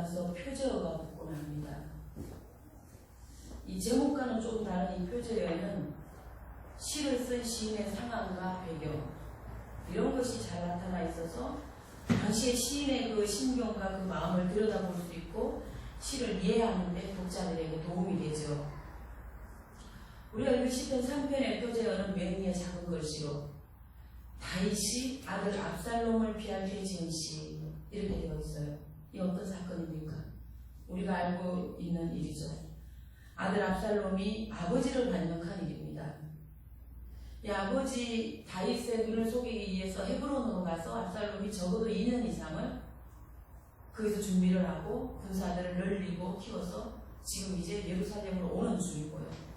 가서 표제어가 붙곤 합니다. 이 제목과는 좀 다른 이 표제어에는 시를 쓴 시인의 상황과 배경 이런 것이 잘 나타나 있어서 당시의 시인의 그 심경과 그 마음을 들여다볼 수 있고 시를 이해하는 데 독자들에게 도움이 되죠. 우리가 읽은 시편 3편의 표제어는 맹리의 작은 글씨로 다윗이 아들 압살롬을 피할 때 지은 시 이렇게 되어 있어요. 이 어떤 사건입니까? 우리가 알고 있는 일이죠. 아들 압살롬이 아버지를 반역한 일입니다. 이 아버지 다윗의 눈을 속이기 위해서 헤브론으로 가서 압살롬이 적어도 2년 이상을 거기서 준비를 하고 군사들을 늘리고 키워서 지금 이제 예루살렘으로 오는 중이고요.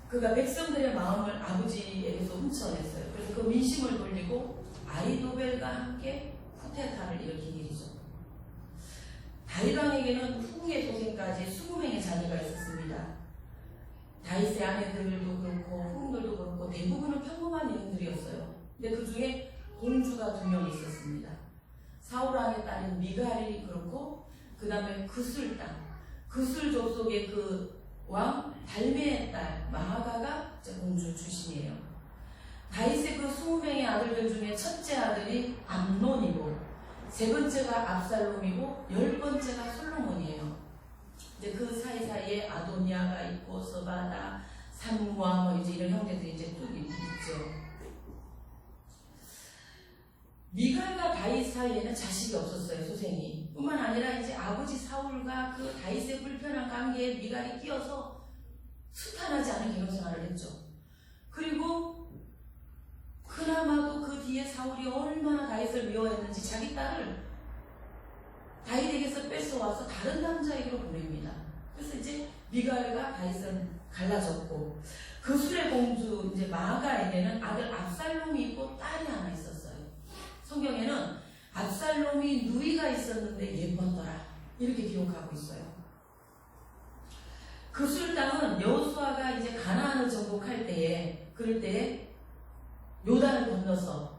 그가 백성들의 마음을 아버지에게서 훔쳐냈어요. 그래서 그 민심을 돌리고 아히도벨과 함께 쿠데타를 일으킨 일이죠. 다윗 왕에게는 후궁의 동생까지 20명의 자녀가 있었습니다. 다윗의 아내들도 그렇고 후궁들도 그렇고 대부분은 평범한 여인들이었어요. 근데 그 중에 공주가 2명 있었습니다. 사울 왕의 딸인 미갈이 그렇고 그 다음에 그술 땅 그술 족속의 그 왕 달메의 딸 마하가가 공주 출신이에요. 다윗의 그 20명의 아들들 중에 첫째 아들이 암논이고 세 번째가 압살롬이고 10번째가 솔로몬이에요. 이제 그 사이사이에 아도니아가 있고 서바다, 삼무아 뭐 이제 이런 형제들이 이제 쭉 있죠. 미갈과 다윗 사이에는 자식이 없었어요. 소생이. 뿐만 아니라 이제 아버지 사울과 그 다윗의 불편한 관계에 미갈이 끼어서 순탄하지 않은 결혼생활을 했죠. 그리고 그나마도 그 뒤에 사울이 얼마나 다윗을 미워했는지 자기 딸을 다윗에게서 뺏어와서 다른 남자에게로 보냅니다. 그래서 이제 미갈과 다윗은 갈라졌고 그술의 공주 이제 마아가에게는 아들 압살롬이 있고 딸이 하나 있었어요. 성경에는 압살롬이 누이가 있었는데 예뻤더라 이렇게 기록하고 있어요. 그술 땅은 여호수아가 이제 가나안을 정복할 때에 그럴 때에 요단을 건너서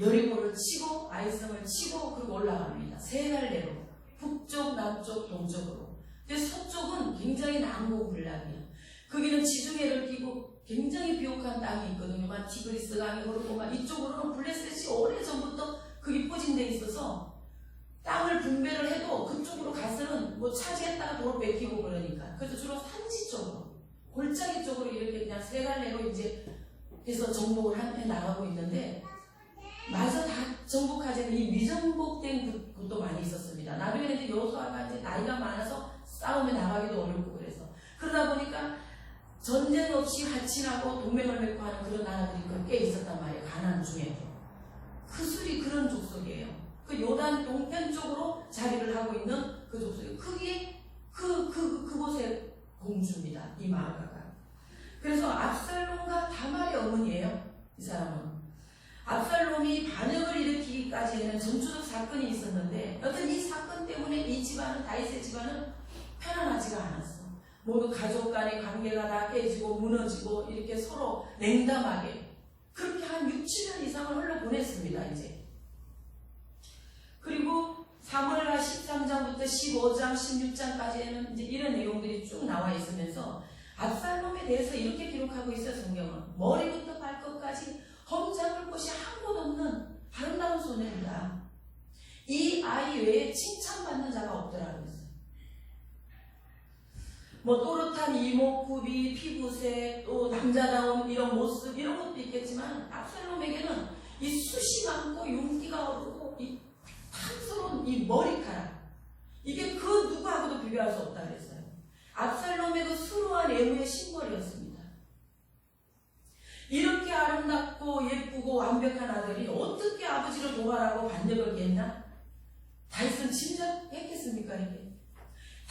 여리고를 치고 아이성을 치고 그리고 올라갑니다. 세 갈래로 북쪽, 남쪽, 동쪽으로. 근데 서쪽은 굉장히 난공불락이에요. 거기는 지중해를 끼고 굉장히 비옥한 땅이 있거든요. 막 티그리스 강이 흐르고 막 이쪽으로는 블레셋이 오래전부터 그게 포진되어 있어서 땅을 분배를 해도 그쪽으로 가서는 뭐 차지했다가 도로 뺏기고 그러니까. 그래서 주로 산지 쪽으로 골짜기 쪽으로 이렇게 그냥 세 갈래로 이제 해서 정복을 해 나가고 있는데 마저 다 정복하지 않은 이 미정복된 곳도 많이 있었습니다. 나중에는 이제 여호수아가 이제 나이가 많아서 싸움에 나가기도 어렵고 그러다 보니까 전쟁 없이 화친하고 동맹을 맺고 하는 그런 나라들이 꽤 있었단 말이에요. 가나안 중에도. 그술이 그런 족속이에요. 그 요단 동편 쪽으로 자리를 하고 있는 그 족속이에요. 그게 그곳의 공주입니다. 이 마아가가. 그래서 압살롬과 다말의 어머니예요. 이 사람은. 압살롬이 반역을 일으키기까지에는 전투적 사건이 있었는데 여튼 이 사건 때문에 이 집안은 다윗의 집안은 편안하지가 않았어. 모두 가족 간의 관계가 다 깨지고 무너지고 이렇게 서로 냉담하게 그렇게 한 6, 7년 이상을 흘러보냈습니다. 이제. 그리고 사무엘하 13장부터 15장, 16장까지에는 이제 이런 내용들이 쭉 나와 있으면서 압살롬에 대해서 이렇게 기록하고 있어요. 성경은. 머리부터 발끝까지 험잡을 곳이 한 곳 없는 아름다운 소녀입니다. 이 아이 외에 칭찬받는 자가 없더라고요. 뭐 또렷한 이목구비, 피부색, 또 남자다운 이런 모습 이런 것도 있겠지만 압살롬에게는 이 숱이 많고 윤기가 오르고 이 탐스러운 이 머리카락 이게 그 누구하고도 비교할 수 없다 그랬어요. 압살롬의 그 수루한 애무의 심벌이었습니다. 이렇게 아름답고 예쁘고 완벽한 아들이 어떻게 아버지를 도발하고 반역을 했나? 다윗은 침전했겠습니까? 이게?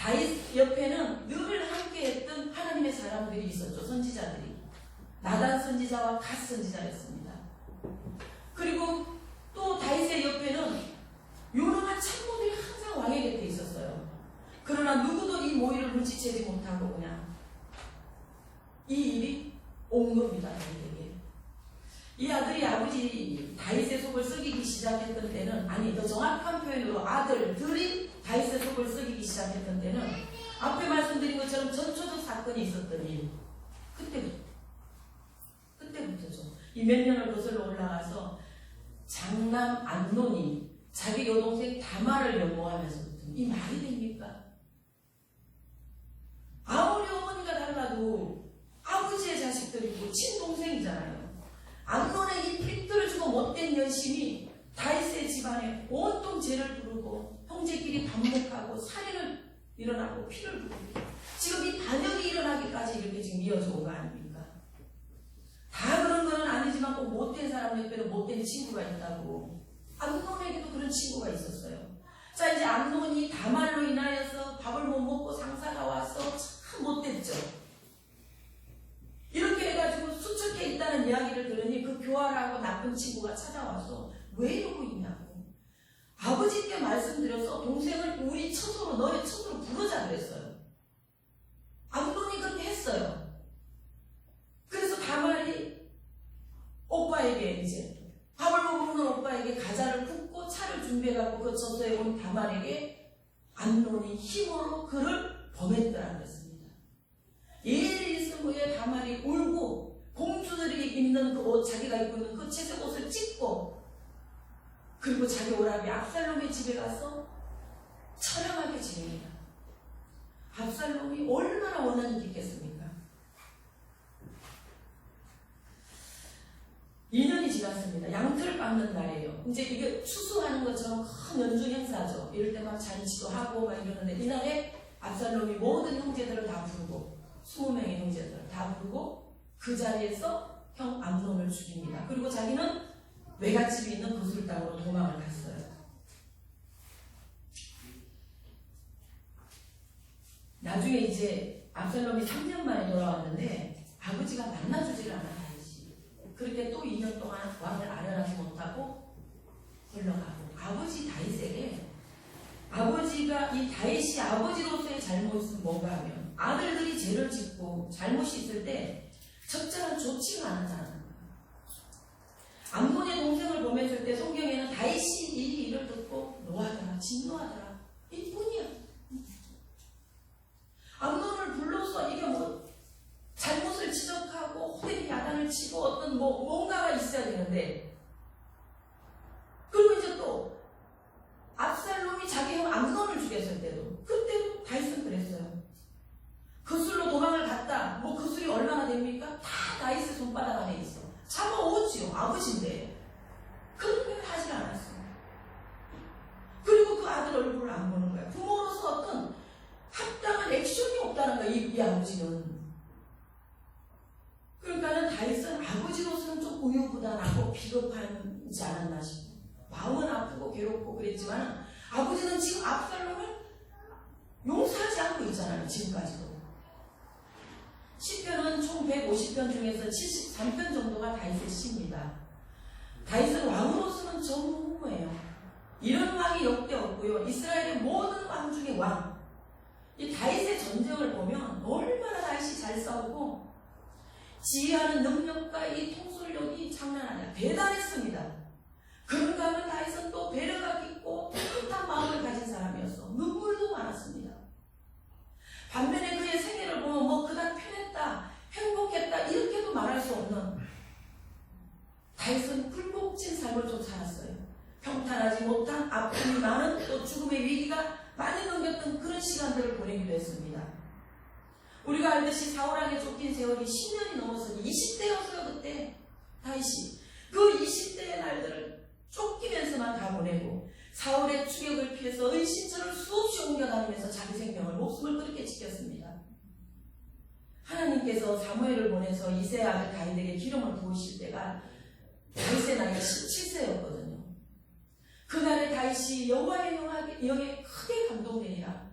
다윗 옆에는 늘 함께했던 하나님의 사람들이 있었죠. 선지자들이. 나단 선지자와 갓 선지자였습니다. 그리고 또 다윗의 옆에는 유능한 참모들이 항상 왕의 곁에 있었어요. 그러나 누구도 이 모의를 눈치채지 못하고 그냥 이 일이 온 겁니다. 다윗에게. 이 아들이 아버지 다윗의 속을 썩이기 시작했던 때는 아니 더 정확한 표현으로 아들들이 다윗의 속을 썩이기 시작했던 때는 앞에 말씀드린 것처럼 전초적 사건이 있었던 일. 그때부터죠. 이 몇 년을 거슬러 올라가서 장남 암논이 자기 여동생 다말을 연모하면서부터 이 말이 됩니까? 아무리 어머니가 달라도 아버지의 자식들이고 친동생이잖아요. 암논의 이 삐뚤어지고 못된 열심이 다윗의 집안에 온통 죄를 부르고 형제끼리 반목하고 살인을 일어나고 피를 부르고 지금 이 반역이 일어나기까지 이렇게 지금 이어져 온 거 아닙니까? 다 그런 건 아니지만 꼭 못된 사람 옆에는 못된 친구가 있다고. 암논에게도 그런 친구가 있었어요. 자, 이제 암논이 다말로 인하여서 밥을 못 먹고 상사가 와서 참 못됐죠. 이렇게 해가지고 수척해 있다는 이야기를 들으니 그 교활하고 나쁜 친구가 찾아와서 왜 이러고 있냐고. 아버지께 말씀드려서 동생을 우리 처소로 너의 처소로 부르자 그랬어요. 암논이 그렇게 했어요. 그래서 다말이 오빠에게 이제 밥을 못 먹는 오빠에게 과자를 굽고 차를 준비해갖고 그 처소에 온 다말에게 암논이 힘으로 그를 범했더라는 것입니다. 예를 있은 후에 다말이 울고 공주들이 입는 그 옷, 자기가 입고 있는 그 채색 옷을 찢고 그리고 자기 오라비 압살롬의 집에 가서 처량하게 지냅니다. 압살롬이 얼마나 원한이 깊겠습니까? 2년이 지났습니다. 양털을 깎는 날이에요. 이제 이게 추수하는 것처럼 큰 연중 행사죠. 이럴 때 막 잔치도 하고 막 이러는데 이날에 압살롬이 모든 형제들을 다 부르고 20명의 형제들을 다 부르고 그 자리에서 형 암논을 죽입니다. 그리고 자기는 외갓집이 있는 거슬 땅으로 도망을 갔어요. 나중에 이제 압살롬이 3년 만에 돌아왔는데 아버지가 만나주지를 않아요. 그렇게 또 2년 동안 왕을 아련하지 못하고 흘러가고 아버지 다윗에게 아버지가 이 다윗이 아버지로서의 잘못은 뭔가 하면 아들들이 죄를 짓고 잘못이 있을 때 적절한 조치가 안 한다는 거예요. 암논의 동생을 범했을 때 성경에는 다윗이 이 일을 듣고 노하더라, 진노하더라 이뿐이야. 암논을 불러서 이게 뭐 잘못을 지적하고 호되게 야단을 치고 어떤 뭔가가 있어야 되는데 그리고 이제 또 압살롬이 자기 형 암논을 죽였을 때도 그때도 다윗은 그랬어요. 거슬로 도망을 갔다. 뭐 거슬이 얼마나 됩니까? 다 다윗의 손바닥 안에 있어. 잡아오지요. 아버지인데 그렇게 하지 않았어요. 그리고 그 아들 얼굴을 안 보는 거야. 부모로서 어떤 합당한 액션이 없다는 거야. 이 아버지는. 그러니까는 다윗은 아버지로서는 좀 우유부단하고 비겁하지 않았나 싶고 마음은 아프고 괴롭고 그랬지만 아버지는 지금 압살롬을 용서하지 않고 있잖아요. 지금까지도. 시편은 총 150편 중에서 73편 정도가 다윗의 시입니다. 다윗은 왕으로서는 전무후무해요. 이런 왕이 역대 없고요. 이스라엘의 모든 왕 중에 왕. 이 다윗의 전쟁을 보면 얼마나 다윗이 잘 싸우고 지휘하는 능력과 이 통솔력이 장난 아니야. 대단했습니다. 그런가 하면 다윗은 또 배려가 깊고 따뜻한 마음을 가진 사람이었어. 눈물도 많았습니다. 반면에 그의 생애를 보면 뭐 그간 편했다, 행복했다 이렇게도 말할 수 없는 다윗은 굴복진 삶을 좀 살았어요. 평탄하지 못한 아픔이 많은 또 죽음의 위기가 많이 넘겼던 그런 시간들을 보내기도 했습니다. 우리가 알듯이 사울에게 쫓긴 세월이 10년이 넘었으니 20대였어요. 그때 다윗이 그 20대의 날들을 쫓기면서만 다 보내고 사울의 추격을 피해서 은신처를 수없이 옮겨다니면서 자기 생명을 목숨을 그렇게 지켰습니다. 하나님께서 사무엘을 보내서 이새의 아들 다윗에게 기름을 부으실 때가 다윗의 나이가 17세였거든요. 그날의 다윗이 여호와의 영에 크게 감동되니라.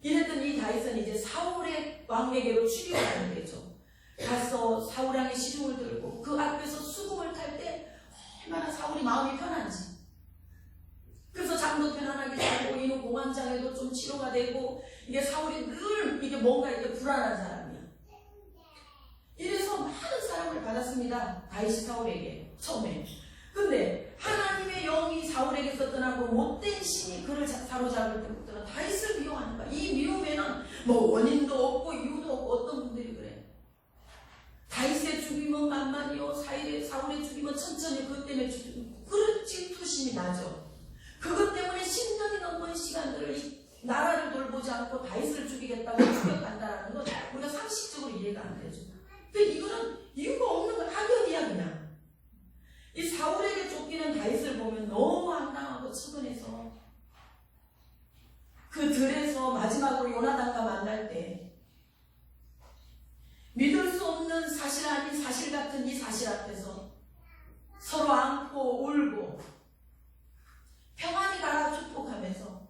이랬던 이 다윗은 이제 사울의 왕에게로 출입하는 거죠. 가서 사울 왕의 시중을 들고 그 앞에서 수금을 탈 때 얼마나 사울이 마음이 편한지. 그래서 잠도 편안하게 자고 이는 공황장애도 좀 치료가 되고 이게 사울이 늘 이게 뭔가 이게 불안한 사람이야. 이래서 많은 사랑을 받았습니다. 다윗이 사울에게 처음에. 근데 하나님의 영이 영이 사울에게서 떠나고 못된 신이 그를 사로잡을 때부터는 다윗을 미워하는 거야. 이 미움에는 뭐 원인도 없고 이유도 없고 어떤 분들이 그래. 다윗의 죽임은 만만이요 사울의 죽임은 천천히 그것 때문에 죽이고 그런 질투심이 나죠. 그것 때문에 10년이 넘는 시간들을 나라를 돌보지 않고 다윗을 죽이겠다고 추격한다는 건 우리가 상식적으로 이해가 안 되죠. 근데 이거는 이유가 없는 거 악연이야 그냥. 이 사울에게 쫓기는 다윗을 보면 너무 황당하고 측은해서 그 들에서 마지막으로 요나단과 만날 때 믿을 수 없는 사실 아닌 사실 같은 이 사실 앞에서 서로 안고 울고 평안히 가라 축복하면서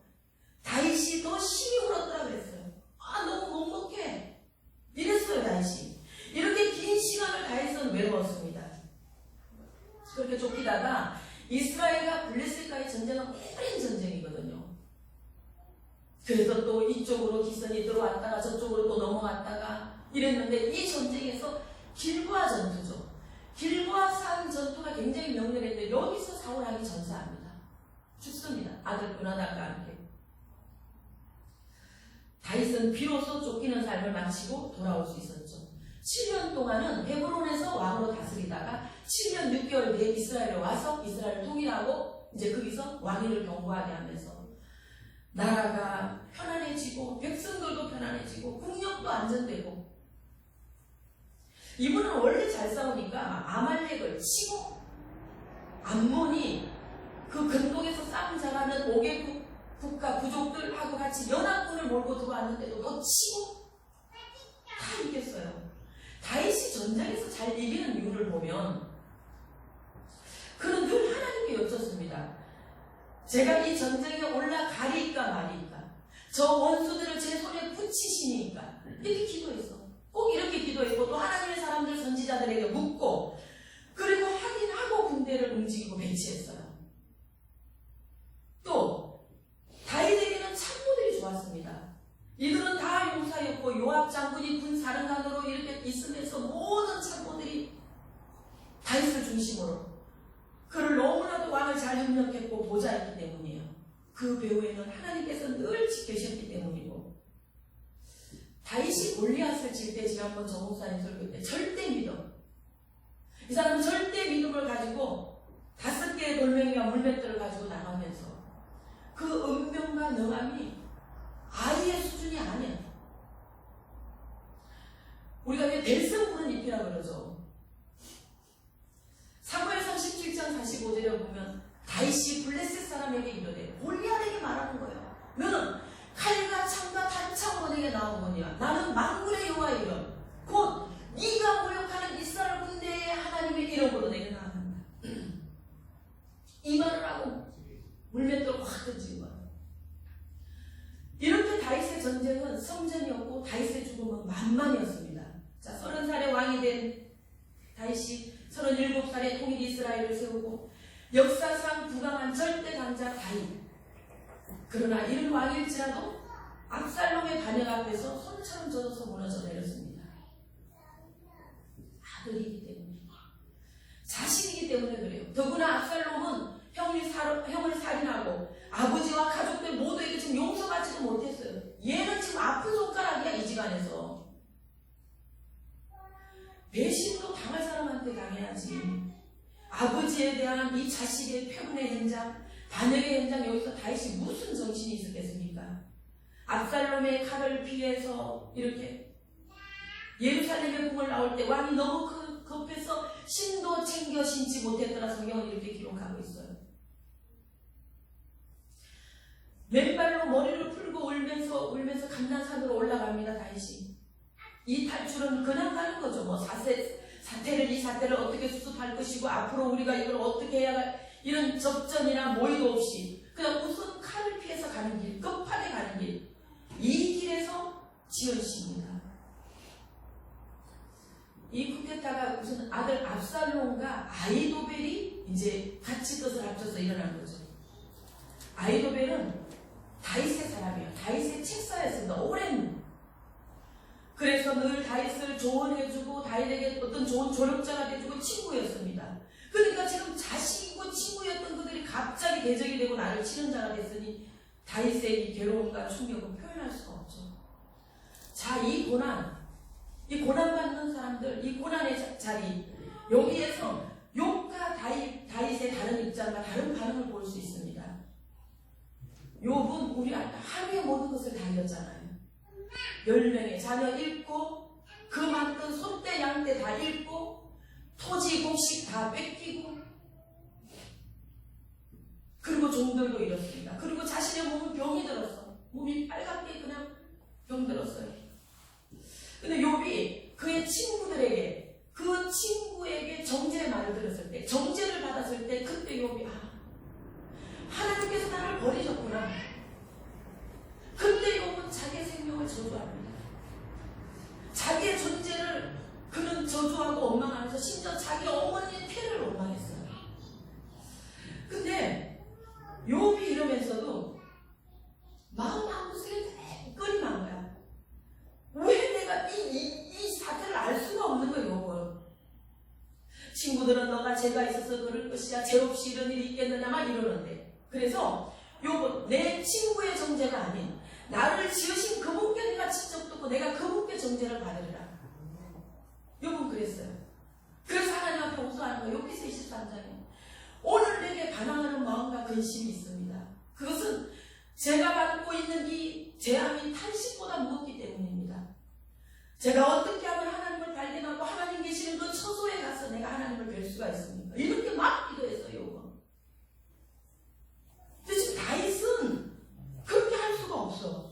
다윗이 더 심히 울었더라 그랬어요. 아 너무 먹먹해 이랬어요. 다윗이 이렇게 긴 시간을 다윗은 외로웠습니다. 그렇게 쫓기다가 이스라엘과 블레셋과의 전쟁은 오랜 전쟁이거든요. 그래서 또 이쪽으로 기선이 들어왔다가 저쪽으로 또 넘어갔다가 이랬는데 이 전쟁에서 길보아 전투죠. 길보아 산 전투가 굉장히 명렬했는데 여기서 사울왕이 전사합니다. 죽습니다. 아들 요나단과 함께. 다윗은 비로소 쫓기는 삶을 마치고 돌아올 수 있었죠. 7년 동안은 헤브론에서 왕으로 다스리다가 7년 6개월 뒤에 이스라엘에 와서 이스라엘을 통일하고 이제 거기서 왕위를 경고하게 하면서 나라가 편안해지고 백성들도 편안해지고 국력도 안정되고 이분은 원래 잘 싸우니까 아말렉을 치고 암몬이 그 근동에서 싸움 잘하는 5개 국가 부족들하고 같이 연합군을 몰고 들어왔는데도 더 치고 다 이겼어요. 다윗이 전쟁에서 잘 이기는 이유를 보면 그는 늘 하나님께 여쭙습니다. 제가 이 전쟁에 올라가리까 말이까 저 원수들을 제 손에 붙이시니까 이렇게 기도했어. 꼭 이렇게 기도했고 또 하나님의 사람들 선지자들에게 묻고 그리고 확인하고 군대를 움직이고 배치했어요. 또 다윗에게는 참모들이 좋았습니다. 이들은 다 용사였고 요압 장군이 군사령관으로 이렇게 있으면서 모든 참모들이 다윗을 중심으로 그를 너무나도 왕을 잘 협력했고 보좌했기 때문이에요. 그 배후에는 하나님께서 늘 지켜주셨기 때문이고 다윗이 골리앗을 칠 때 지난번 정목사님 설교 때 절대 믿음 이 사람은 절대 믿음을 가지고 5개의 돌멩이와 물맷들을 가지고 나가면서 그 은명과 능함이 아이의 수준이 아니야. 우리가 왜 델성부른 잎이라 그러죠. 사무엘상 17장 45절에 보면 다윗이 블레셋 사람에게 이르되 골리앗에게 말하는 거예요. 너는 칼과 창과 단창 너에게 나오거니와 나는 만군의 여호와의 이름 곧 네가 모욕하는 이스라엘 군대의 하나님의 이름으로 내게 나간다. 이 말을 하고 물맷돌 확 던진 거예요. 이렇게 다윗의 전쟁은 성전이었고 다윗의 죽음은 만만이었습니다. 자, 30살의 왕이 된 다윗이 37살에 통일 이스라엘을 세우고 역사상 부강한 절대 강자 다윗. 그러나 이런 왕일지라도 압살롬의 반역 앞에서 손처럼 젖어서 무너져 내렸습니다. 아들이기 때문에, 자식이기 때문에 그래요. 더구나 압살롬은 형을 살인하고 아버지와 가족들 모두에게 지금 용서받지도 못했어요. 얘는 지금 아픈 손가락이야. 이 집안에서 배신도 당할 사람한테 당해야지. 아버지에 대한 이 자식의 패분의 현장, 반역의 현장, 여기서 다윗이 무슨 정신이 있었겠습니까? 압살롬의 칼을 피해서 이렇게 예루살렘의 궁을 나올 때 왕이 너무 급해서 신도 챙겨 신지 못했더라. 성경은 이렇게 기록하고 있어요. 맨발로 머리를 풀고 울면서 감난산으로 올라갑니다. 다윗이. 이 탈출은 그냥 가는 거죠. 뭐 이 사태를 어떻게 수습할 것이고 앞으로 우리가 이걸 어떻게 해야 할 이런 접전이나 모의도 없이 그냥 우선 칼을 피해서 가는 길, 급하게 가는 길. 이 길에서 지어집니다. 이 쿠데타가 무슨 아들 압살롬과 아히도벨이 이제 같이 뜻을 합쳐서 일어난 거죠. 아히도벨은 다윗의 사람이에요. 다윗의 책사였습니다. 오랜. 그래서 늘 다윗을 조언해주고 다윗에게 어떤 좋은 조력자가 돼주고 친구였습니다. 그러니까 지금 자식이고 친구였던 그들이 갑자기 세상의 대적이 되고 나를 치는 자가 됐으니 다윗의 이 괴로움과 충격은 표현할 수가 없죠. 자, 이 고난받는 사람들, 이 고난의 자리, 여기에서 욥과 다윗의 다른 입장과 다른 반응을 볼 수 있습니다. 욥은 우리 하루에 모든 것을 다 잃었잖아요. 10명의 자녀 잃고, 그 만든 소떼 양떼 다 잃고, 토지 곡식 다 뺏기고, 그리고 종들도 잃었습니다. 그리고 자신의 몸은 병이 들었어. 몸이 빨갛게 그냥 병들었어요. 근데 욥이 그의 친구들에게, 그 친구에게 정죄의 말을 들었을 때, 정죄를 받았을 때, 그때 욥이 하나님께서 나를 버리셨구나. 그때 욥은 자기의 생명을 저주합니다. 자기의 존재를 그는 저주하고 원망하면서 심지어 자기 어머니의 태를 원망했어요. 근데 욥이 이러면서도 마음 한 구석에 끓이만 거야. 왜 내가 이 사태를 알 수가 없는 거예요, 욥은. 친구들은 너가 죄가 있어서 그럴 것이야, 죄 없이 이런 일이 있겠느냐 막 이러는데, 그래서 욥은 내 친구의 정죄가 아닌 나를 지으신 그분께 내가 직접 듣고 내가 그분께 정죄를 받으리라. 욥은 그랬어요. 그래서 하나님 앞에 호소하는 거예요. 욥기서 23장에 오늘 내게 반항하는 마음과 근심이 있습니다. 그것은 제가 받고 있는 이 재앙이 탄식보다 무겁기 때문입니다. 제가 어떻게 하면 하나님을 발견하고 하나님 계시는 그 처소에 가서 내가 하나님을 뵐 수가 있습니까? 이렇게 막 기도했어요, 욥은. 근데 지금 다윗은 그렇게 할 수가 없어.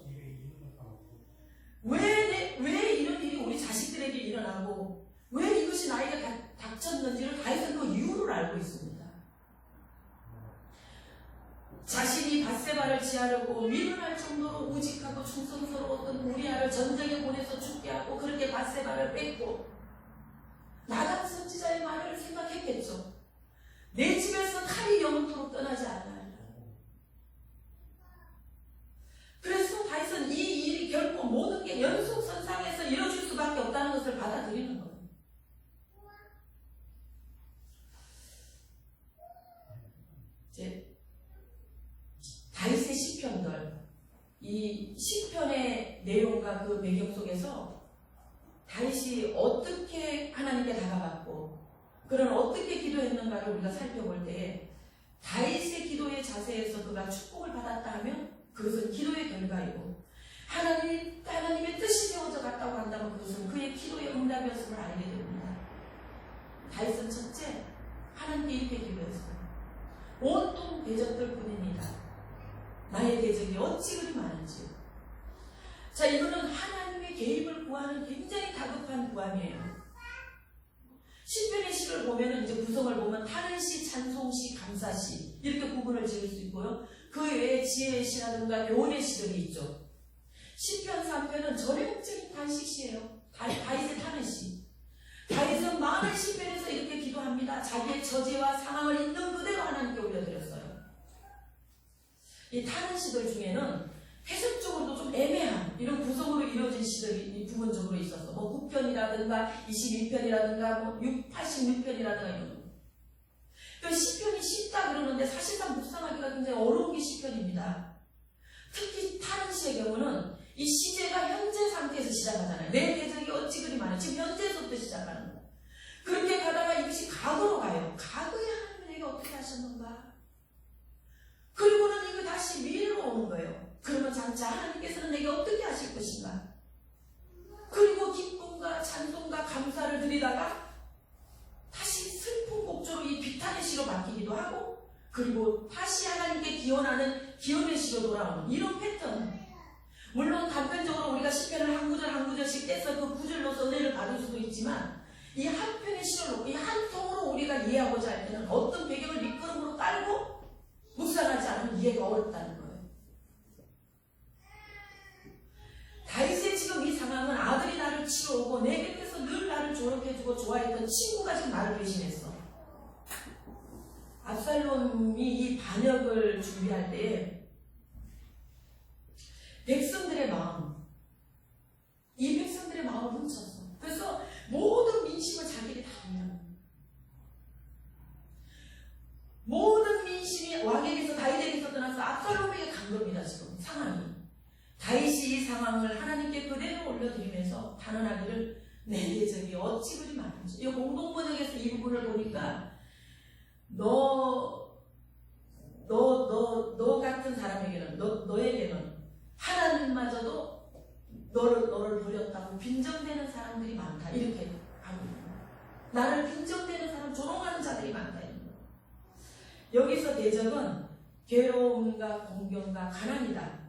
왜 이런 일이 우리 자식들에게 일어나고 왜 이것이 나에게 닥쳤는지를 다윗은 그 이유를 알고 있습니다. 자신이 밧세바를 지하려고 위로할 정도로 우직하고 충성스러웠던 우리아를 전쟁에 보내서 죽게 하고 그렇게 밧세바를 뺏고 나단 선지자의 말을 생각했겠죠. 내 집에서 칼이 영원토록 떠나지 않아요. 그래서 다윗은 이 일이 결코 모든 게 연속선상에서 이루어질 수밖에 없다는 것을 받아들이는 거예요. 이제 다윗의 시편들, 이 시편의 내용과 그 배경 속에서 다윗이 어떻게 하나님께 다가갔고 그런 어떻게 기도했는가를 우리가 살펴볼 때 다윗의 기도의 자세에서 그가 축복을 받았다 하면 그것은 기도의 결과이고 하나님의 뜻이 세워져 갔다고 한다면 그것은 그의 기도의 응답이었음을 알게 됩니다. 다윗은 첫째, 하나님께 이렇게 기도했어요. 온통 대적들 뿐입니다. 나의 대적이 어찌 그리 많은지. 자, 이거는 하나님의 개입을 구하는 굉장히 다급한 구함이에요. 시편의 시를 보면은 이제 구성을 보면 타는시, 찬송시, 감사시 이렇게 구분을 지을 수 있고요. 그 외에 지혜의 시라든가 교훈의 시들이 있죠. 시편 3편은 전형적인 단식시예요. 다윗의 타는 시. 다윗은 많은 시편에서 이렇게 기도합니다. 자기의 처지와 상황을 있는 그대로 하나님께 올려드렸어요. 이 타는 시들 중에는 해석적으로도 좀 애매한 이런 구성으로 이루어진 시들이 부분적으로 있어서 뭐 9편이라든가 21편이라든가 뭐 86편이라든가 이런 거. 그 시편이 쉽다 그러는데 사실상 묵상하기가 굉장히 어려운 게 시편입니다. 특히 타는 시의 경우는 이 시제가 현재 상태에서 시작하잖아요. 내 대적이 어찌 그리 많아. 지금 현재에서부터 시작하는 거예요. 그렇게 가다가 이것이 과거로 가요. 과거에 하나님이 내가 어떻게 하셨는가. 그리고는 이거 다시 미래로 오는 거예요. 그러면 장차 하나님께서는 내게 어떻게 하실 것인가. 그리고 기쁨과 찬송과 감사를 드리다가 다시 슬픈 곡조로 이 비탄의 시로 바뀌기도 하고 그리고 다시 하나님께 기원하는 기원의 시로 돌아오는 이런 패턴. 물론 단편적으로 우리가 시편을 한 구절 한 구절씩 떼서 그 구절로서 은혜를 받을 수도 있지만 이 한 편의 시를 놓고 이 한 통으로 우리가 이해하고자 할 때는 어떤 배경을 밑거름으로 깔고 묵상하지 않으면 이해가 어렵다는 거예요. 다윗의 지금 이 상황은 아들이 나를 치러오고 내 곁에서 늘 나를 조력해주고 좋아했던 친구가 지금 나를 배신했어. 압살롬이 이 반역을 준비할 때 백성들의 마음, 이 백성들의 마음을 훔쳤어. 그래서 모든 민심을 자기들이 다 돌려. 모든 민심이 왕에게서 다 간 겁니다. 지금 상황이. 다윗이 이 상황을 하나님께 그대로 올려드리면서 단언하기를 내 대적이 어찌 그리 많은지. 이 공동번역에서 이 부분을 보니까 너 같은 사람에게는 너에게는 하나님마저도 너를 버렸다고 빈정대는 사람들이 많다. 이렇게 하고 있는 거예요. 나를 빈정대는 사람, 조롱하는 자들이 많다. 이런 거예요. 여기서 대적은 괴로움과 공경과 가난이다.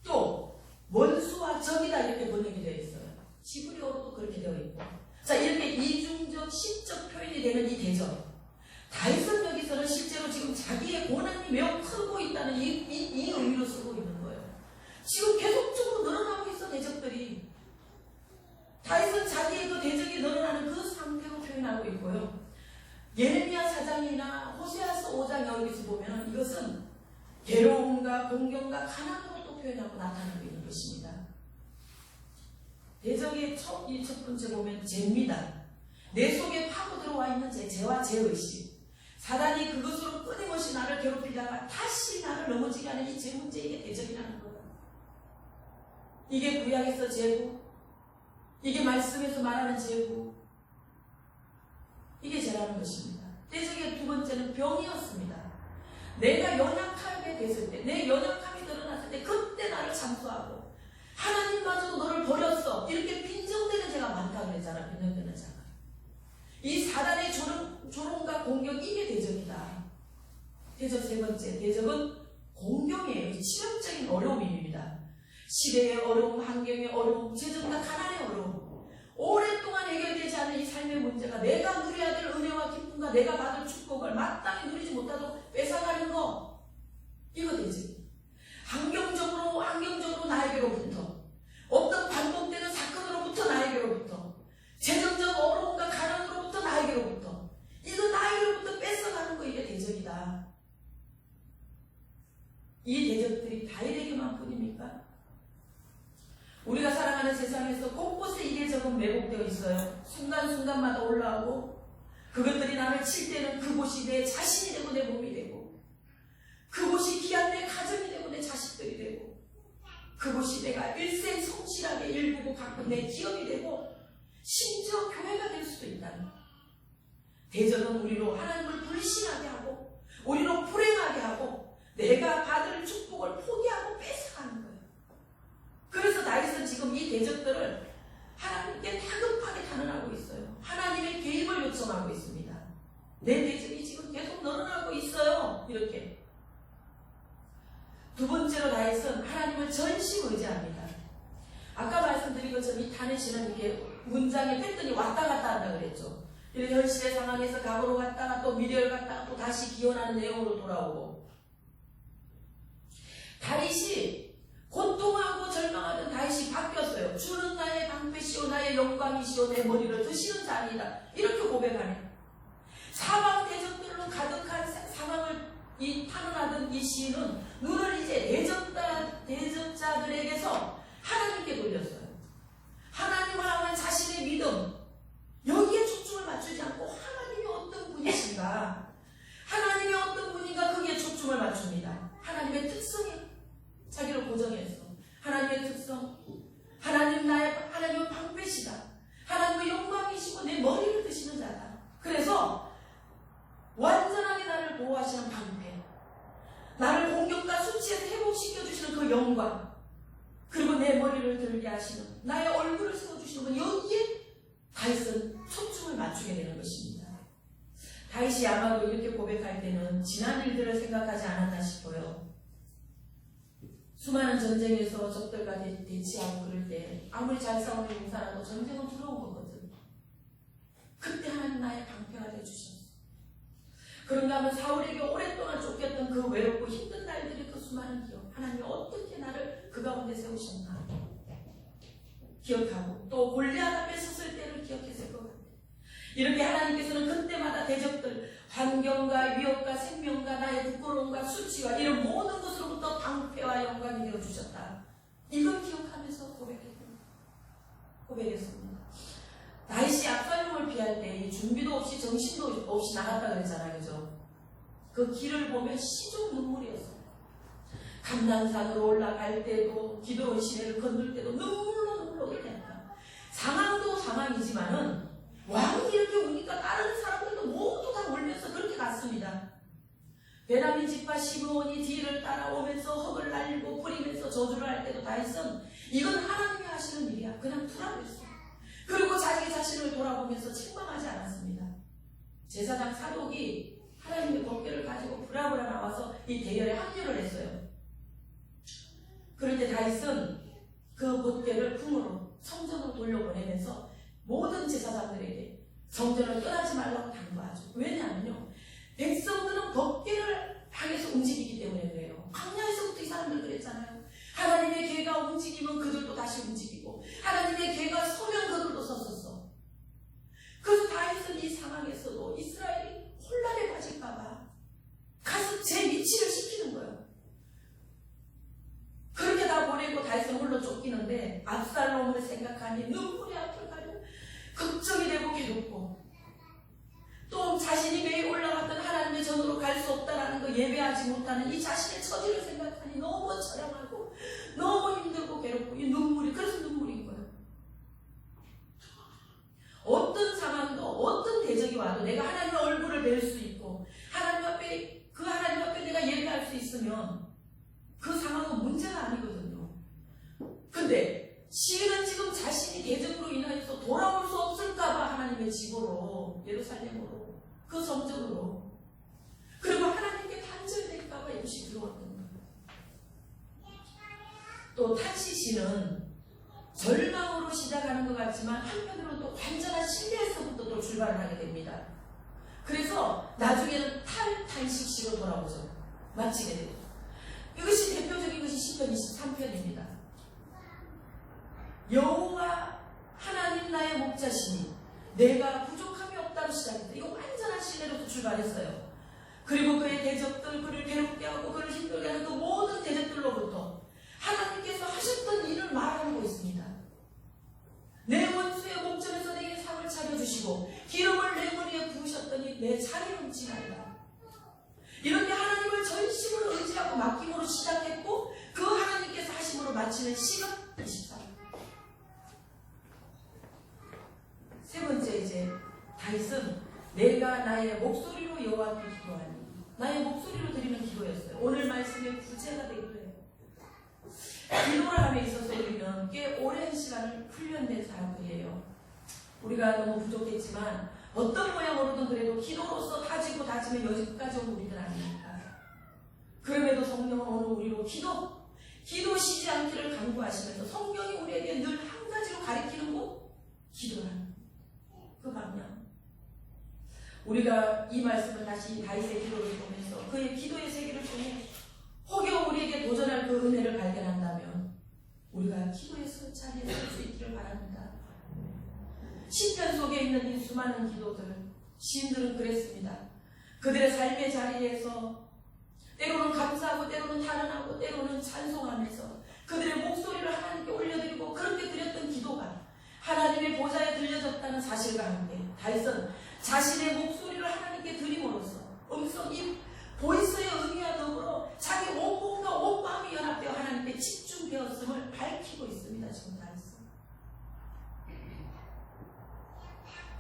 또 원수와 적이다 이렇게 번역이 되어 있어요. 히브리어로도 그렇게 되어 있고. 자, 이렇게 이중적 시적 표현이 되는 이 대적. 다윗은 여기서는 실제로 지금 자기의 고난이 매우 크고 있다는 이 의미로 쓰고 있는 거예요. 지금 계속적으로 늘어나고 있어, 대적들이. 다윗은 자기의 그 대적이 늘어나는 그 상태로 표현하고 있고요. 예레미야 4장이나 호세아서 5장 여기서 보면 이것은 괴로움과 공경과 가난으로 또 표현하고 나타나고 있는 것입니다. 대적의 첫 번째 보면 죄입니다. 내 속에 파고 들어와 있는 죄와 죄의식. 사단이 그것으로 끊임없이 나를 괴롭히다가 다시 나를 넘어지게 하는 이 죄 문제, 이게 대적이라는 거예요. 이게 구약에서 죄고, 이게 말씀에서 말하는 죄고, 이게 죄라는 것입니다. 대적의 두 번째는 병이었습니다. 내가 연약하게 됐을 때, 내 연약함이 드러났을 때, 그때 나를 참수하고 하나님마저도 너를 버렸어, 이렇게 빈정대는 죄가 많다고 그랬잖아. 빈정대는 자가. 이 사단의 조롱과 공격, 이게 대적이다. 대적 세 번째, 대적은 공경이에요. 치명적인 어려움입니다. 시대의 어려움, 환경의 어려움, 재정과 가난의 어려움, 오랫동안 해결되지 않은 이 삶의 문제가 내가 누려야 될 은혜와 기쁨과 내가 받을 축복을 마땅히 누리지 못하도록 뺏어가는 거, 이거 되지. 환경적으로 나에게로부터, 어떤 반복되는 사건으로부터 나에게로부터, 재정적 어려움과 가난으로부터 나에게로부터, 이거 나에게로부터 뺏어가는 거, 이게 대적이다. 이 대적들이 다윗에게만 뿐입니까? 우리가 살아가는 세상에서 곳곳에 이 대적은 매복되어 있어요. 순간순간마다 올라오고, 그것들이 나를 칠 때는 그곳이 내 자신이 되고 내 몸이 되고, 그곳이 귀한 내 가정이 되고 내 자식들이 되고, 그곳이 내가 일생 성실하게 일구고 가꾼 내 기업이 되고, 심지어 교회가 될 수도 있다는 거예요. 대적은 우리로 하나님을 불신하게 하고, 우리로 불행하게 하고, 내가 받을 축복을 포기하고 뺏어가는 거예요. 그래서 다윗은 지금 이 대적들을 하나님께 다급하게 단언하고 있어요. 하나님의 개입을 요청하고 있습니다. 내 대적이 지금 계속 늘어나고 있어요. 이렇게. 두 번째로 다윗은 하나님을 전심 의지합니다. 아까 말씀드린 것처럼 이 다윗은 이렇게 문장에 패턴이 왔다 갔다 한다 그랬죠. 이렇게 현실의 상황에서 각오로 갔다가 또 미래를 갔다가 또 다시 기원하는 내용으로 돌아오고, 다윗이 고통하고 절망하던 다윗이 바뀌었어요. 주는 나의 방패시오 나의 영광이시오 내 머리를 드시는 자니이다, 이렇게 고백하네요. 사방 대적들로 가득한 상황을 탄원하던 이 시인은 눈을 이제 대적자들에게서 하나님께 돌렸어요. 하나님을 향한 자신의 믿음, 여기에 초점을 맞추지 않고 하나님이 어떤 분이신가, 하나님이 어떤 분인가, 거기에 초점을 맞춥니다. 하나님의 특성이 자기를 고정했어. 하나님의 특성, 하나님은 방패시다, 하나님의 영광이시고 내 머리를 드시는 자다. 그래서 완전하게 나를 보호하시는 방패, 나를 공격과 수치에서 회복시켜주시는 그 영광, 그리고 내 머리를 들게 하시는, 나의 얼굴을 세워주시는 분, 여기에 다윗은 초점을 맞추게 되는 것입니다. 다윗이 아마도 이렇게 고백할 때는 지난 일들을 생각하지 않았나 싶어요. 수많은 전쟁에서 적들과 대치하고 그럴 때 아무리 잘 싸우는 용사라도 전쟁은 두려운 거거든. 그때 하나님 나의 방패가 되어주셨어. 그런가 하면 사울에게 오랫동안 쫓겼던 그 외롭고 힘든 날들의 그 수많은 기억, 하나님이 어떻게 나를 그 가운데 세우셨나 기억하고, 또 골리앗 앞에 섰을 때를 기억했을 것 같아요. 이렇게 하나님께서는 그때마다 대적들, 환경과 위협과 생명과 나의 부끄러움과 수치와 이런 모든 것으로부터 방패와 영광이 되어주셨다, 이걸 기억하면서 고백했습니다. 다윗이 압살롬을 피할 때 준비도 없이 정신도 없이 나갔다 그랬잖아요. 그죠? 그 길을 보면 시종 눈물이었어요. 감난산으로 올라갈 때도 기드론 시내를 건널 때도 눈물로 흘렸다. 상황도 상황이지만은 왕이 이렇게 우니까 다른 사람들도 모두 다 울면서 그렇게 갔습니다. 베냐민 지파 시므온이 뒤를 따라오면서 흙을 날리고 뿌리면서 저주를 할 때도 다윗은 이건 하나님이 하시는 일이야. 그냥 두라고 했어. 그리고 자기 자신을 돌아보면서 책망하지 않았습니다. 제사장 사독이 하나님의 법궤를 가지고 브라브라 나와서 이 대열에 합류를 했어요. 그럴 때 다윗은 그 법궤를 궁으로 성전으로 돌려보내면서 모든 제사장들에게 성전을 떠나지 말라고 당부하죠. 왜냐하면요, 백성들은 법궤를 향해서 움직이기 때문에 그래요. 광야에서부터 이 사람들 그랬잖아요. 하나님의 궤가 움직이면 그들도 다시 움직이고, 하나님의 궤가 서면 그들도 섰었어. 그래서 다윗은 이 상황에서도 이스라엘이 혼란에 빠질까봐 가서 제 위치를 시키는 거예요. 그렇게 다 보내고 다윗은 홀로 쫓기는데 압살롬을 생각하니 눈물이 앞을 가려 걱정이 되고 괴롭고, 또 자신이 매일 올라갔던 하나님의 전으로 갈 수 없다라는 거, 예배하지 못하는 이 자신의 처지를 생각하니 너무 처량하고 너무 힘들고 괴롭고, 이 눈물이, 그래서 눈물인 거예요. 어떤 상황도 어떤 대적이 와도 내가 하나님의 얼굴을 뵐 수 있고 하나님 앞에, 그 하나님 앞에 내가 예배할 수 있으면 그 상황은 문제가 아니거든요. 근데 시인은 지금 자신이 대적으로 인하여서 돌아올 수 없을까봐 하나님의 집으로, 예루살렘으로, 그 성전으로, 그리고 하나님께 단절될까봐 이것이 두려웠던 거예요. 또 타시시는 절망으로 시작하는 것 같지만 한편으로는 또 완전한 신뢰에서부터 또 출발을 하게 됩니다. 그래서 나중에는 탈탄식시로 돌아오죠. 마치게 되고, 이것이 대표적인 것이 시편 23편입니다. 여호와 하나님 나의 목자시니 내가 부족함이 없다로 시작했다. 이거 완전한 신뢰로서 출발했어요. 그리고 그의 대적들, 그를 괴롭게 하고 그를 힘들게 하는 그 모든 대적들로부터 하나님께서 하셨던 일을 말하고 있습니다. 내 원수의 목전에서 내게 상을 차려주시고 기름을 내 머리에 부으셨더니 내 잔이 넘치나이다. 이렇게 하나님을 전심으로 의지하고 맡김으로 시작했고, 그 하나님께서 하심으로 마치는 시간 24. 세 번째, 이제 다윗은 내가 나의 목소리로 여호와께 기도하니, 나의 목소리로 드리는 기도였어요. 오늘 말씀의 부제가 되기도 해요. 기도를 함에 있어서 우리는 꽤 오랜 시간을 훈련된 사람들이에요. 우리가 너무 부족했지만 어떤 모양으로든 그래도 기도로서 다지고 다지면 여기까지 온 우리들 아닙니까? 그럼에도 성령은 오늘 우리로 기도 쉬지 않기를 강구하시면서 성경이 우리에게 늘 한 가지로 가리키는 것, 기도라는 그 방향. 우리가 이 말씀을 다시 다윗의 기도를 보면서 그의 기도의 세계를 통해 혹여 우리에게 도전할 그 은혜를 발견한다면 우리가 기도에서 자리에 설 수 있기를 바랍니다. 시편 속에 있는 이 수많은 기도들, 시인들은 그랬습니다. 그들의 삶의 자리에서 때로는 감사하고 때로는 탄원하고 때로는 찬송하면서 그들의 목소리를 하나님께 올려드리고 그렇게 드렸던 기도가 하나님의 보좌에 들려졌다는 사실과 함께 다윗은 자신의 목소리를 하나님께 드림으로써 이 보이스의 의미와 더불어 자기 온 몸과 온 마음이 연합되어 하나님께 집중되었음을 밝히고 있습니다. 지금 다윗은.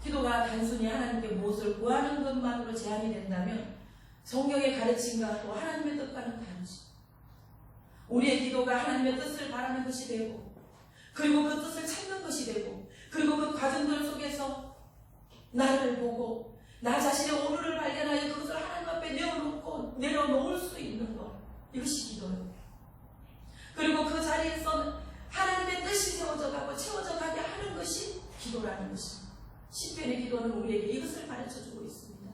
기도가 단순히 하나님께 무엇을 구하는 것만으로 제한이 된다면 성경의 가르침과 또 하나님의 뜻과는 다르죠. 우리의 기도가 하나님의 뜻을 바라는 것이 되고, 그리고 그 뜻을 찾는 것이 되고, 그리고 그 과정들 속에서 나를 보고 나 자신의 오류를 발견하여 그것을 하나님 앞에 내려놓을 수 있는 것, 이것이 기도예요. 그리고 그 자리에서 하나님의 뜻이 세워져 가고 채워져 가게 하는 것이 기도라는 것입니다. 시편의 기도는 우리에게 이것을 가르쳐주고 있습니다.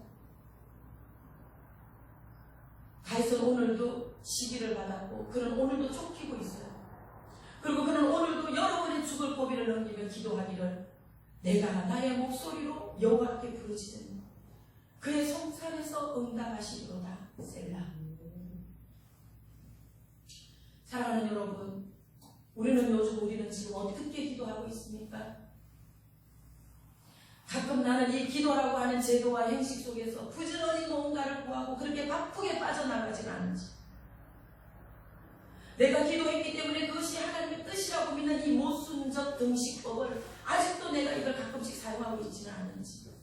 다윗은 오늘도 시기를 받았고 그는 오늘도 쫓기고 있어요. 그리고 그는 오늘도 여러 번의 죽을 고비를 넘기며 기도하기를 내가 나의 목소리로 여호와께 부르짖으니 그의 성산에서 응답하시리로다. 셀라. 사랑하는 여러분, 우리는 지금 어떻게 기도하고 있습니까? 가끔 나는 이 기도라고 하는 제도와 행식 속에서 부지런히 뭔가를 구하고 그렇게 바쁘게 빠져나가지는 않은지, 내가 기도했기 때문에 그것이 하나님의 뜻이라고 믿는 이 모순적 등식법을 아직도 내가 이걸 가끔씩 사용하고 있지는 않은지,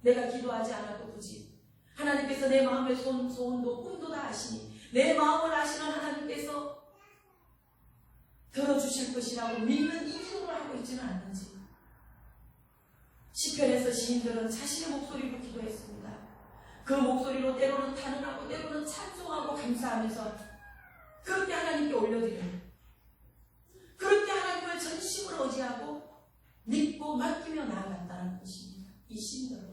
내가 기도하지 않아도 굳이 하나님께서 내 마음의 소원도 꿈도 다 아시니 내 마음을 아시는 하나님께서 들어주실 것이라고 믿는 이 기도를 하고 있지는 않는지. 시편에서 시인들은 자신의 목소리로 기도했습니다. 그 목소리로 때로는 탄원하고 때로는 찬송하고 감사하면서 그렇게 하나님께 올려드려요. 그렇게 하나님을 전심으로 의지하고 믿고 맡기며 나아갔다는 것입니다. 이 시인들은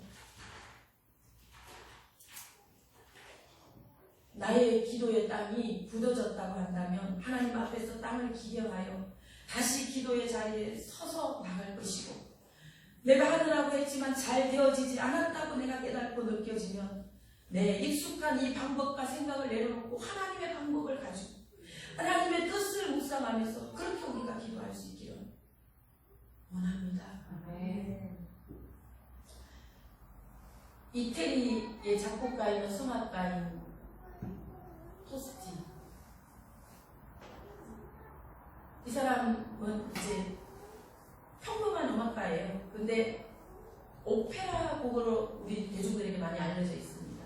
나의 기도의 땅이 굳어졌다고 한다면 하나님 앞에서 땅을 기경하여 다시 기도의 자리에 서서 나갈 것이고, 내가 하느라고 했지만 잘 되어지지 않았다고 내가 깨닫고 느껴지면 내 익숙한 이 방법과 생각을 내려놓고 하나님의 방법을 가지고 하나님의 뜻을 묵상하면서 그렇게 우리가 기도할 수 있기를 원합니다. 아멘. 이태리의 작곡가이며 성악가인 토스티, 이 사람은 이제 평범한 음악가예요. 근데 오페라 곡으로 우리 대중들에게 많이 알려져 있습니다.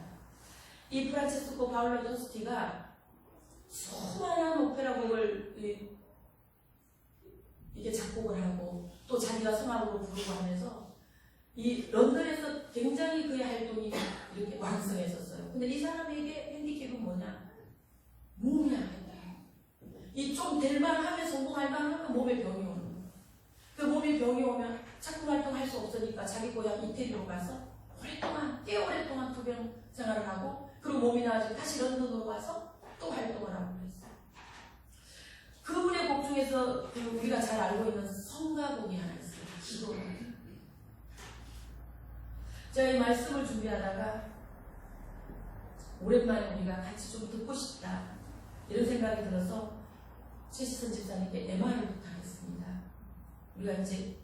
이 프란체스코 파울로 토스티가 수많은 오페라 곡을 이게 작곡을 하고 또 자기가 성악으로 부르고 하면서 이 런던에서 굉장히 그의 활동이 이렇게 왕성했었어요. 근데 이 사람에게 핸디캡은 뭐냐? 무미하겠다. 이 좀 될만하면 성공할만하면 몸에 병이 오는 거예요. 그 몸에 병이 오면 작품 활동할 수 없으니까 자기 고향 이태리로 가서 꽤 오랫동안 투병 생활을 하고, 그리고 몸이 나아지고 다시 런던으로 와서 또 활동을 하고 그랬어요. 그분의 곡 중에서 우리가 잘 알고 있는 성가곡이 하나 있어요. 기도곡. 제가 이 말씀을 준비하다가 오랜만에 우리가 같이 좀 듣고 싶다 이런 생각이 들어서 최시선 집사님께 MR을 부탁했습니다. 우리가 이제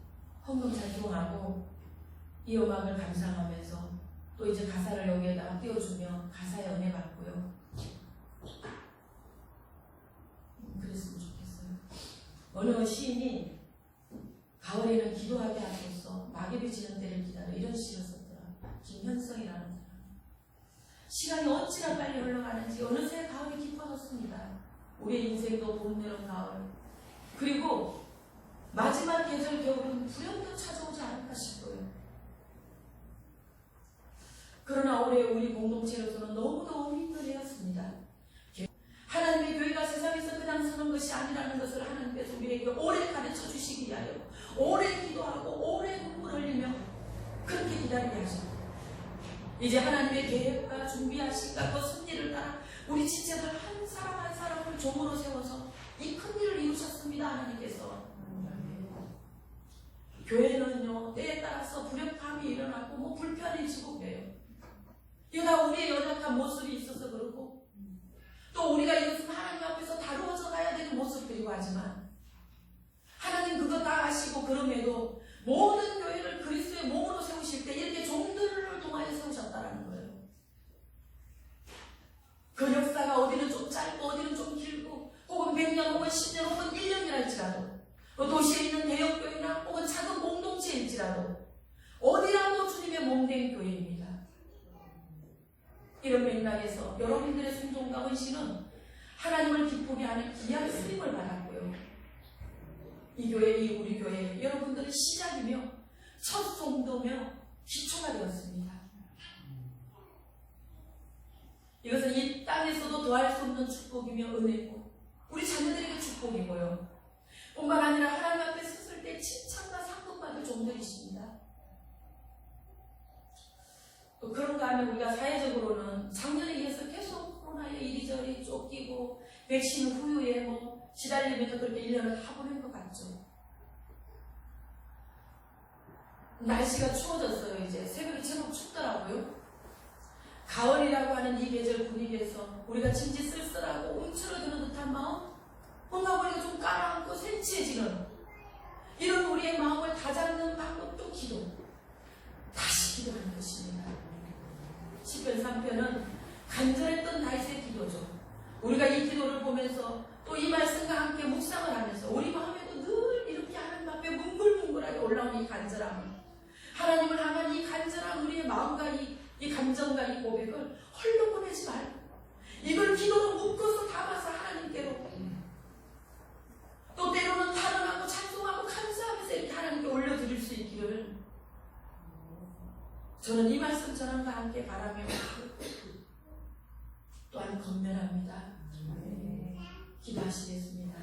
헌금 잘 기도하고 이 음악을 감상하면서 또 이제 가사를 여기에다가 띄워주며 가사의 은혜 받고요. 그랬으면 좋겠어요. 어느 시인이 가을에는 기도하게 하소서 마귀를 지는 때를 기다려 이런 시를 썼더라. 김현성이라는 사람. 시간이 어찌나 빨리 흘러가는지 어느새 가을이 깊어졌습니다. 우리의 인생도 봄, 여름, 가을, 그리고 마지막 계절 겨울은 불현도 찾아오지 않을까 싶어요. 그러나 올해 우리 공동체로서는 너무너무 힘든 해였습니다. 하나님의 교회가 세상에서 그냥 서는 것이 아니라는 것을 하나님께서 우리에게 오래 가르쳐 주시기 위하여 오래 기도하고 오래 눈물 흘리며 그렇게 기다리게 하십니다. 이제 하나님의 계획과 준비하신가 그 섭리를 따라 우리 지체들 한 사람 한 사람을 종으로 세워서 이 큰 일을 이루셨습니다. 하나님께서. 교회는요 때에 따라서 불협화음이 일어나고 뭐 불편해지고 그래요. 이거 다 우리의 연약한 모습이 있어서 그렇고 또 우리가 이것은 하나님 앞에서 다루어져 가야 되는 모습들이고 하지만 하나님 그거 다 아시고 그럼에도 모든 교회를 그리스도의 몸으로 세우실 때 이렇게 종들을 통하여 세우셨다는 거예요. 그 역사가 어디는 좀 짧고 어디는 좀 길고 혹은 100년 혹은 10년 혹은 1년이라 할지라도 도시에 있는 대형교회나 혹은 작은 공동체일지라도 어디라도 주님의 몸된 교회입니다. 이런 맥락에서 여러분들의 순종과 헌신은 하나님을 기쁘게 하는 귀한 쓰임을 받았고요. 이 교회, 이 우리 교회 여러분들의 시작이며 첫 송도며 기초가 되었습니다. 이것은 이 땅에서도 더할 수 없는 축복이며 은혜고 우리 자녀들에게 축복이고요. 뿐만 아니라 하나님 앞에 섰을 때 칭찬과 상급받을 종들이십니다. 또 그런가 하면 우리가 사회적으로는 작년에 이어서 계속 코로나에 이리저리 쫓기고 백신 후유에 뭐 시달리면서 그렇게 1년을 다 보낸 것 같죠. 날씨가 추워졌어요. 이제 새벽이 제법 춥더라고요. 가을이라고 하는 이 계절 분위기에서 우리가 진지 쓸쓸하고 움츠러드는 듯한 마음, 뭔가 우리가 좀 깔아앉고 센치해지는 이런 우리의 마음을 다잡는 방법도 기도, 다시 기도하는 것입니다. 시편 3편은 간절했던 다윗의 기도죠. 우리가 이 기도를 보면서 또 이 말씀과 함께 묵상을 하면서 우리 마음에도 늘 이렇게 하나님 앞에 뭉글뭉글하게 올라오는 이 간절함을, 하나님을 향한 이 간절한 우리의 마음과 이 감정과 이 고백을 홀로 보내지 말고 이걸 기도로 묶어서 담아서 하나님께로, 또 때로는 찬양하고 찬송하고 감사하면서 이렇게 하나님께 올려드릴 수 있기를 저는 이 말씀 전함과 함께 바라며 또한 건면합니다. 기도하시겠습니다.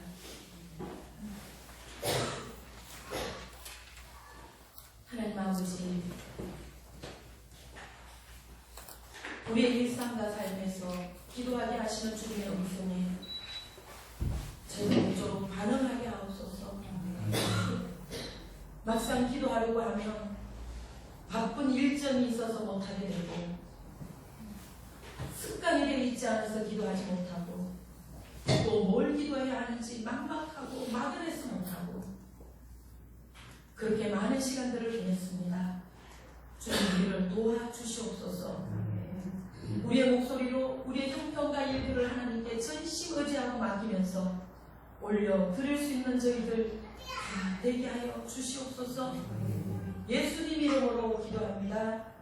하나님 아버지, 우리의 일상과 삶에서 기도하게 하시는 주님의 음성에 저희가 모쪼록 반응하게 하옵소서. 막상 기도하려고 하면 바쁜 일정이 있어서 못하게 되고, 습관이 되어 있지 않아서 기도하지 못하고, 또 뭘 기도해야 하는지 막막하고 막을 해서 못하고, 그렇게 많은 시간들을 보냈습니다. 주님 우리를 도와주시옵소서. 우리의 목소리로 우리의 형편과 일들을 하나님께 전심 의지하고 맡기면서 올려 드릴 수 있는 저희들 다 되게 하여 주시옵소서. 예수님 이름으로 기도합니다.